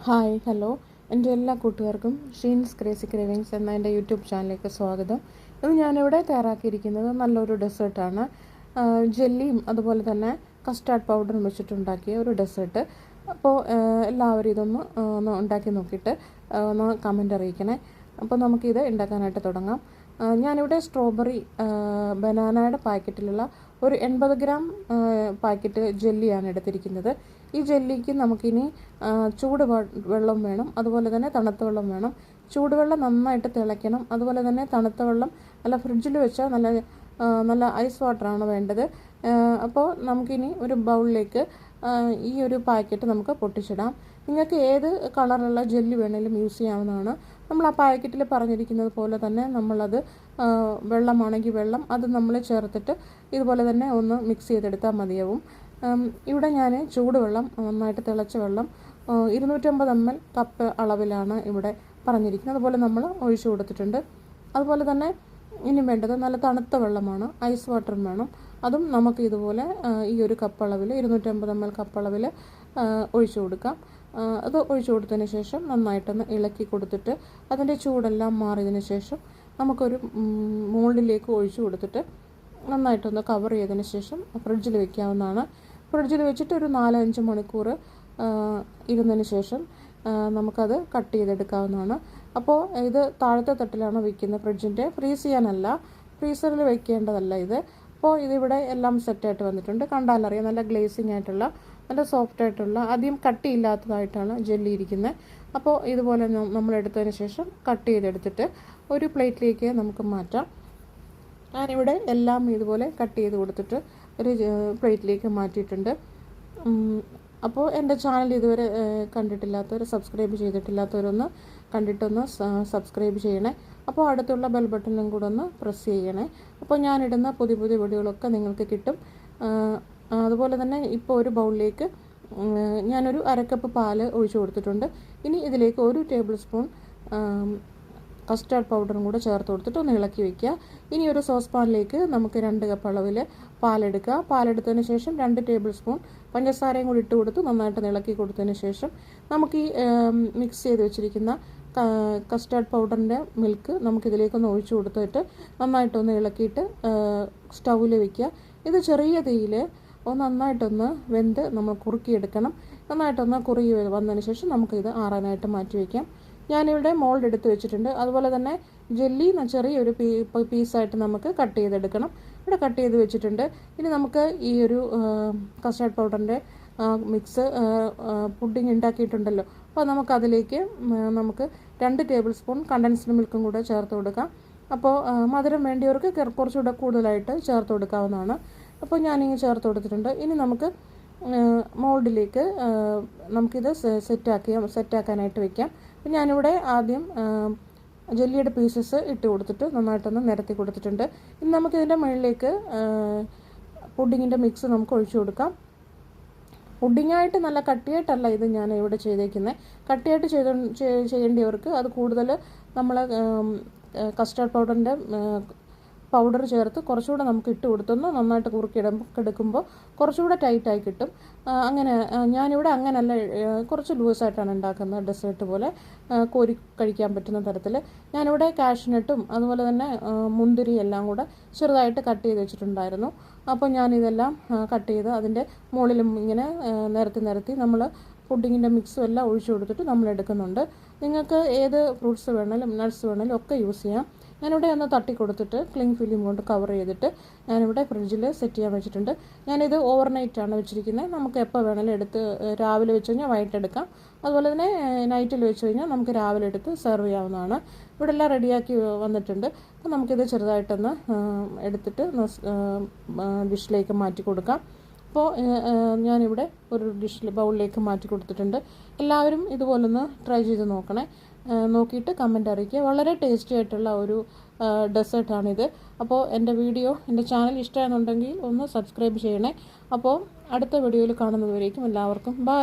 Hi hello എൻ്റെ എല്ലാ കൂട്ടുകാർക്കും ഷീൻസ് ക്രേസി ക്രേവിങ്സ് എന്ന എൻ്റെ യൂട്യൂബ് ചാനലിലേക്ക് സ്വാഗതം. ഇത് ഞാനിവിടെ തയ്യാറാക്കിയിരിക്കുന്നത് നല്ലൊരു ഡെസേർട്ടാണ്. ജെല്ലിയും അതുപോലെ തന്നെ കസ്റ്റാർഡ് പൗഡറും വെച്ചിട്ടുണ്ടാക്കിയ ഒരു ഡെസേർട്ട്. അപ്പോൾ എല്ലാവരും ഒന്ന് ഉണ്ടാക്കി നോക്കിയിട്ട് ഒന്ന് കമൻ്റ് അറിയിക്കണേ. അപ്പോൾ നമുക്കിത് ഉണ്ടാക്കാനായിട്ട് തുടങ്ങാം. ഞാനിവിടെ സ്ട്രോബെറി ബനാനയുടെ പാക്കറ്റിലുള്ള ഒരു 80 ഗ്രാം പാക്കറ്റ് ജെല്ലിയാണ് എടുത്തിരിക്കുന്നത്. ഈ ജെല്ലിക്ക് നമുക്കിനി വെള്ളം വേണം, അതുപോലെ തന്നെ തണുത്ത വെള്ളം വേണം. ചൂടുവെള്ളം നന്നായിട്ട് തിളയ്ക്കണം, അതുപോലെ തന്നെ തണുത്ത വെള്ളം നല്ല ഫ്രിഡ്ജിൽ വെച്ചാൽ നല്ല ഐസ് വാട്ടറാണ് വേണ്ടത്. അപ്പോൾ നമുക്കിനി ഒരു ബൗളിലേക്ക് ഈ ഒരു പാക്കറ്റ് നമുക്ക് പൊട്ടിച്ചിടാം. നിങ്ങൾക്ക് ഏത് കളറുള്ള ജെല്ലി വേണമെങ്കിലും യൂസ് ചെയ്യാവുന്നതാണ്. നമ്മൾ ആ പാക്കറ്റിൽ പറഞ്ഞിരിക്കുന്നത് പോലെ തന്നെ നമ്മളത് വെള്ളമാണെങ്കിൽ വെള്ളം അത് നമ്മൾ ചേർത്തിട്ട് ഇതുപോലെ തന്നെ ഒന്ന് മിക്സ് ചെയ്തെടുത്താൽ മതിയാവും. ഇവിടെ ഞാൻ ചൂടുവെള്ളം, നന്നായിട്ട് തിളച്ച വെള്ളം 250 ml കപ്പ് അളവിലാണ് ഇവിടെ പറഞ്ഞിരിക്കുന്നത്. അതുപോലെ നമ്മൾ ഒഴിച്ചു കൊടുത്തിട്ടുണ്ട്. അതുപോലെ തന്നെ ഇനി വേണ്ടത് നല്ല തണുത്ത വെള്ളമാണ്, ഐസ് വാട്ടറും വേണം. അതും നമുക്ക് ഇതുപോലെ ഈ ഒരു കപ്പളവിൽ 250 ml കപ്പളവിൽ ഒഴിച്ചു കൊടുക്കാം. അത് ഒഴിച്ചു കൊടുത്തതിന് ശേഷം നന്നായിട്ടൊന്ന് ഇളക്കി കൊടുത്തിട്ട് അതിൻ്റെ ചൂടെല്ലാം മാറിയതിന് ശേഷം നമുക്കൊരു മോൾഡിലേക്ക് ഒഴിച്ചു കൊടുത്തിട്ട് നന്നായിട്ടൊന്ന് കവർ ചെയ്തതിന് ശേഷം ഫ്രിഡ്ജിൽ വെക്കാവുന്നതാണ്. ഫ്രിഡ്ജിൽ വെച്ചിട്ട് ഒരു 4-5 മണിക്കൂർ ഇരുന്നതിന് ശേഷം നമുക്കത് കട്ട് ചെയ്തെടുക്കാവുന്നതാണ്. അപ്പോൾ ഇത് താഴത്തെ തട്ടിലാണ് വയ്ക്കുന്നത്, ഫ്രിഡ്ജിൻ്റെ. ഫ്രീസ് ചെയ്യാനല്ല, ഫ്രീസറിൽ വയ്ക്കേണ്ടതല്ല ഇത്. അപ്പോൾ ഇതിവിടെ എല്ലാം സെറ്റായിട്ട് വന്നിട്ടുണ്ട്. കണ്ടാലറിയാം, നല്ല ഗ്ലേസിങ് ആയിട്ടുള്ള, നല്ല സോഫ്റ്റ് ആയിട്ടുള്ള, അധികം കട്ടിയില്ലാത്തതായിട്ടാണ് ജെല്ലി ഇരിക്കുന്നത്. അപ്പോൾ ഇതുപോലെ നമ്മൾ എടുത്തതിന് ശേഷം കട്ട് ചെയ്തെടുത്തിട്ട് ഒരു പ്ലേറ്റിലേക്ക് നമുക്ക് മാറ്റാം. ഞാനിവിടെ എല്ലാം ഇതുപോലെ കട്ട് ചെയ്ത് കൊടുത്തിട്ട് ഒരു പ്ലേറ്റിലേക്ക് മാറ്റിയിട്ടുണ്ട്. അപ്പോൾ എൻ്റെ ചാനൽ ഇതുവരെ കണ്ടിട്ടില്ലാത്തവർ, സബ്സ്ക്രൈബ് ചെയ്തിട്ടില്ലാത്തവരൊന്ന് കണ്ടിട്ടൊന്ന് സബ്സ്ക്രൈബ് ചെയ്യണേ. അപ്പോൾ അടുത്തുള്ള ബെൽ ബട്ടണിലും കൂടെ ഒന്ന് പ്രസ് ചെയ്യണേ. അപ്പോൾ ഞാനിടുന്ന പുതിയ വീഡിയോകളൊക്കെ നിങ്ങൾക്ക് കിട്ടും. അതുപോലെ തന്നെ ഇപ്പോൾ ഒരു ബൗളിലേക്ക് ഞാനൊരു 1/2 കപ്പ് പാൽ ഒഴിച്ചു കൊടുത്തിട്ടുണ്ട്. ഇനി ഇതിലേക്ക് 1 ടേബിൾ സ്പൂൺ കസ്റ്റാർഡ് പൗഡറും കൂടെ ചേർത്ത് കൊടുത്തിട്ട് ഒന്ന് ഇളക്കി വയ്ക്കുക. ഇനി ഒരു സോസ് പാനിലേക്ക് നമുക്ക് 2 കപ്പ് അളവിൽ പാലെടുക്കുക. പാലെടുത്തതിന് ശേഷം 2 ടേബിൾ സ്പൂൺ പഞ്ചസാരയും കൂടി ഇട്ട് കൊടുത്ത് നന്നായിട്ട് ഇളക്കി കൊടുത്തതിന് ശേഷം നമുക്ക് ഈ മിക്സ് ചെയ്ത് വെച്ചിരിക്കുന്ന കസ്റ്റാർഡ് പൗഡറിൻ്റെ മിൽക്ക് നമുക്കിതിലേക്കൊന്ന് ഒഴിച്ചു കൊടുത്തിട്ട് നന്നായിട്ടൊന്ന് ഇളക്കിയിട്ട് സ്റ്റൗവിൽ വയ്ക്കുക. ഇത് ചെറിയ തീയിൽ നന്നായിട്ടൊന്ന് വെന്ത് നമ്മൾ കുറുക്കിയെടുക്കണം. നന്നായിട്ടൊന്ന് കുറുകി വന്നതിന് ശേഷം നമുക്കിത് ആറാനായിട്ട് മാറ്റി വയ്ക്കാം. ഞാനിവിടെ മോൾഡ് എടുത്ത് വെച്ചിട്ടുണ്ട്. അതുപോലെ തന്നെ ജെല്ലി ചെറിയൊരു പീസായിട്ട് നമുക്ക് കട്ട് ചെയ്തെടുക്കണം. ഇവിടെ കട്ട് ചെയ്ത് വെച്ചിട്ടുണ്ട്. ഇനി നമുക്ക് ഈ ഒരു കസ്റ്റാർഡ് പൗഡറിൻ്റെ മിക്സ് പുഡിംഗ് ഉണ്ടാക്കിയിട്ടുണ്ടല്ലോ, അപ്പോൾ നമുക്കതിലേക്ക് നമുക്ക് 2 ടേബിൾ സ്പൂൺ കണ്ടൻസ്ഡ് മിൽക്കും കൂടെ ചേർത്ത് കൊടുക്കാം. അപ്പോൾ മധുരം വേണ്ടിയവർക്ക് കുറച്ചുകൂടെ കൂടുതലായിട്ട് ചേർത്ത് കൊടുക്കാവുന്നതാണ്. അപ്പോൾ ഞാനിങ്ങനെ ചേർത്ത് കൊടുത്തിട്ടുണ്ട്. ഇനി നമുക്ക് മോൾഡിലേക്ക് നമുക്കിത് സെറ്റാക്കാനായിട്ട് വയ്ക്കാം. അപ്പോൾ ഞാനിവിടെ ആദ്യം ജെല്ലിയുടെ പീസസ് ഇട്ട് കൊടുത്തിട്ട് നന്നായിട്ടൊന്ന് നിരത്തി കൊടുത്തിട്ടുണ്ട്. ഇനി നമുക്കിതിൻ്റെ മുകളിലേക്ക് പുഡിങ്ങിൻ്റെ മിക്സ് നമുക്ക് ഒഴിച്ചു കൊടുക്കാം. പുഡിങ്ങായിട്ട് നല്ല കട്ടിയായിട്ടല്ല ഇത് ഞാൻ ഇവിടെ ചെയ്തേക്കുന്നത്. കട്ടിയായിട്ട് ചെയ്യേണ്ടവർക്ക് അത് കൂടുതൽ നമ്മൾ കസ്റ്റാർഡ് പൗഡറിൻ്റെ പൗഡർ ചേർത്ത് കുറച്ചുകൂടെ നമുക്ക് ഇട്ട് കൊടുത്തൊന്ന് നന്നായിട്ട് കുറുക്കിയെടുക്കുമ്പോൾ കുറച്ചുകൂടെ ടൈറ്റായി കിട്ടും. അങ്ങനെ ഞാനിവിടെ അങ്ങനെയല്ല, കുറച്ച് ലൂസായിട്ടാണ് ഉണ്ടാക്കുന്നത്, ഡെസേർട്ട് പോലെ കോരി കഴിക്കാൻ പറ്റുന്ന തരത്തിൽ. ഞാനിവിടെ കാഷ്നട്ടും അതുപോലെ തന്നെ മുന്തിരി എല്ലാം കൂടെ ചെറുതായിട്ട് കട്ട് ചെയ്ത് വെച്ചിട്ടുണ്ടായിരുന്നു. അപ്പോൾ ഞാനിതെല്ലാം കട്ട് ചെയ്ത് അതിൻ്റെ മുകളിലും ഇങ്ങനെ നിരത്തി നമ്മൾ പുഡിങ്ങിൻ്റെ മിക്സും എല്ലാം ഒഴിച്ചു കൊടുത്തിട്ട് നമ്മൾ എടുക്കുന്നുണ്ട്. നിങ്ങൾക്ക് ഏത് ഫ്രൂട്ട്സ് വേണമെങ്കിലും നട്ട്സ് വേണമെങ്കിലും ഒക്കെ യൂസ് ചെയ്യാം. ഞാനിവിടെ ഒന്ന് തട്ടി കൊടുത്തിട്ട് ക്ലിങ് ഫിലിം കൊണ്ട് കവർ ചെയ്തിട്ട് ഞാനിവിടെ ഫ്രിഡ്ജിൽ സെറ്റ് ചെയ്യാൻ വെച്ചിട്ടുണ്ട്. ഞാനിത് ഓവർനൈറ്റാണ് വെച്ചിരിക്കുന്നത്. നമുക്ക് എപ്പോൾ വേണമെങ്കിലും എടുത്ത് രാവിലെ വെച്ച് കഴിഞ്ഞാൽ വൈകിട്ട് എടുക്കാം. അതുപോലെ തന്നെ നൈറ്റിൽ വെച്ച് കഴിഞ്ഞാൽ നമുക്ക് രാവിലെ എടുത്ത് സെർവ് ചെയ്യാവുന്നതാണ്. ഇവിടെ എല്ലാം റെഡിയാക്കി വന്നിട്ടുണ്ട്. അപ്പോൾ നമുക്കിത് ചെറുതായിട്ടൊന്ന് എടുത്തിട്ട് ഡിഷിലേക്ക് മാറ്റി കൊടുക്കാം. അപ്പോൾ ഞാനിവിടെ ഒരു ബൗളിലേക്ക് മാറ്റി കൊടുത്തിട്ടുണ്ട്. എല്ലാവരും ഇതുപോലൊന്ന് ട്രൈ ചെയ്ത് നോക്കണേ. നോക്കിയിട്ട് കമൻ്റ് അറിയിക്കുക. വളരെ ടേസ്റ്റി ആയിട്ടുള്ള ഒരു ഡെസേർട്ടാണിത്. അപ്പോൾ എൻ്റെ ചാനൽ ഇഷ്ടമാണെന്നുണ്ടെങ്കിൽ ഒന്ന് സബ്സ്ക്രൈബ് ചെയ്യണേ. അപ്പോൾ അടുത്ത വീഡിയോയിൽ കാണുന്നതുവരേക്കും എല്ലാവർക്കും ബൈ.